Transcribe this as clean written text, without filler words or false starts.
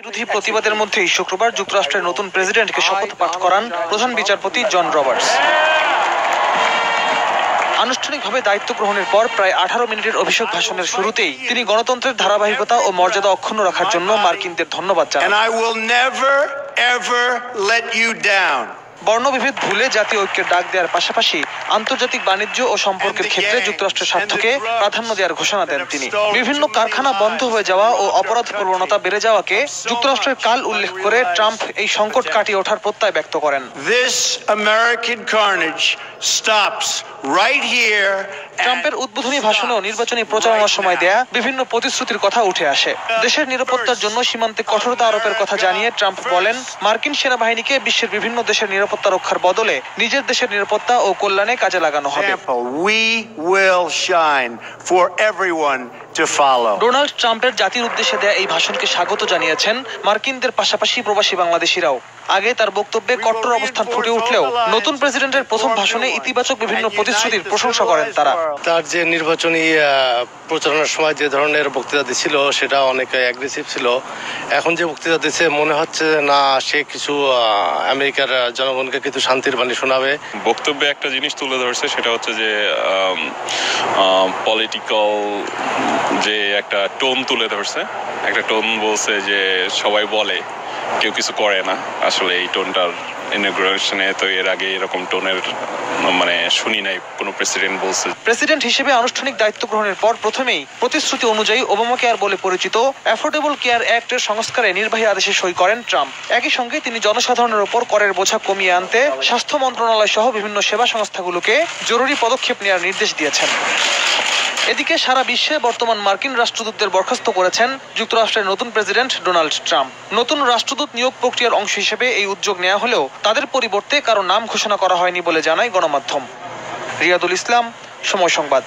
বিরোধী প্রতিবাদের মধ্যেই শুক্রবার যুক্তরাষ্ট্রের নতুন প্রেসিডেন্টকে শপথ পাঠ করান প্রধান বিচারপতি জন রবার্টস। আনুষ্ঠানিকভাবে দায়িত্ব গ্রহণের পর প্রায় 18 মিনিটের অভিষেক ভাষণের শুরুতেই তিনি গণতন্ত্রের ধারাবাহিকতা ও মর্যাদা অক্ষুণ্ণ রাখার জন্য মার্কিনদের ধন্যবাদ জানান। বর্ণবিভেদ ভুলে জাতীয় ঐক্যের ডাক দেওয়ার পাশাপাশি আন্তর্জাতিক বাণিজ্য ও সম্পর্কের ক্ষেত্রে যুক্তরাষ্ট্রের স্বার্থকে প্রাধান্য দেওয়ার ঘোষণা দেন তিনি। বিভিন্ন কারখানা বন্ধ হয়ে যাওয়া ও অপরাধ প্রবণতা বেড়ে যাওয়াকে যুক্তরাষ্ট্রের কাল উল্লেখ করে ট্রাম্প এই সংকট কাটিয়ে ওঠার প্রত্যয় ব্যক্ত করেন। ট্রাম্পের উদ্বোধনী ভাষণেও নির্বাচনী প্রচারণার সময় দেয়া বিভিন্ন প্রতিশ্রুতির কথা উঠে আসে। দেশের নিরাপত্তার জন্য সীমান্তে কঠোরতা আরোপের কথা জানিয়ে ট্রাম্প বলেন, মার্কিন সেনাবাহিনীকে বিশ্বের বিভিন্ন দেশের নিরাপত্তা রক্ষার বদলে নিজের দেশের নিরাপত্তা ও কল্যাণে কাজে লাগানো হবে। ডোনাল্ড ট্রাম্পের জাতির উদ্দেশ্যে দেয়া এই ভাষণকে স্বাগত জানিয়েছেন মার্কিনদের পাশাপাশি প্রবাসী বাংলাদেশিরাও। আগে তার বক্তব্যে কট্টর অবস্থান ফুটে উঠলেও নতুন প্রেসিডেন্টের প্রথম ভাষণে ইতিবাচক বিভিন্ন প্রতিশ্রুতির প্রশংসা করেন তারা। তার যে নির্বাচনী প্রচারণার সময় যে ধরনের বক্তৃতা দিচ্ছিল সেটা অনেক অ্যাগ্রেসিভ ছিল। এখন যে বক্তৃতা দিচ্ছে মনে হচ্ছে না সে কিছু আমেরিকার জনগণকে কিছু শান্তির বাণী শোনাবে। বক্তব্যে একটা জিনিস তুলে ধরছে, সেটা হচ্ছে যে পলিটিক্যাল যে একটা টোন তুলে ধরছে। একটা টোন বলছে যে সবাই বলে কেউ কিছু করে না, আসলে এই টোনটার ইনগ্রেশনে তো এর আগে এরকম টোনের শুনি নাই কোনো প্রেসিডেন্ট বলছে। প্রেসিডেন্ট হিসেবে আনুষ্ঠানিক দায়িত্ব গ্রহণের পর প্রথমেই প্রতিশ্রুতি অনুযায়ী ওবামা কেয়ার বলে পরিচিত অ্যাফোর্ডেবল কেয়ার অ্যাক্টের সংস্কারে নির্বাহী আদেশে সই করেন ট্রাম্প। একই সঙ্গে তিনি জনসাধারণের উপর করের বোঝা কমিয়ে আনতে স্বাস্থ্য মন্ত্রণালয় সহ বিভিন্ন সেবা সংস্থাগুলোকে জরুরি পদক্ষেপ নেওয়ার নির্দেশ দিয়েছেন। এদিকে সারা বিশ্বে বর্তমান মার্কিন রাষ্ট্রদূতদের বরখাস্ত করেছেন যুক্তরাষ্ট্রের নতুন প্রেসিডেন্ট ডোনাল্ড ট্রাম্প। নতুন রাষ্ট্রদূত নিয়োগ প্রক্রিয়ার অংশ হিসেবে এই উদ্যোগ নেওয়া হলেও তাদের পরিবর্তে কারো নাম ঘোষণা করা হয়নি বলে জানায় গণমাধ্যম। রিয়াদুল ইসলাম, সময় সংবাদ।